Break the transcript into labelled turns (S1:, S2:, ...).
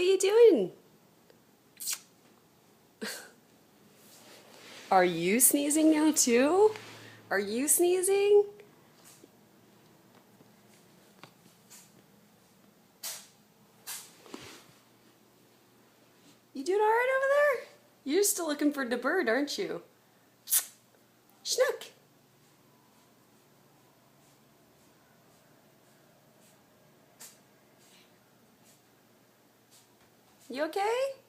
S1: What are you doing? Are you sneezing now too? Are you sneezing? You doing all right over there? You're still looking for the bird, aren't you? Schnook. You okay?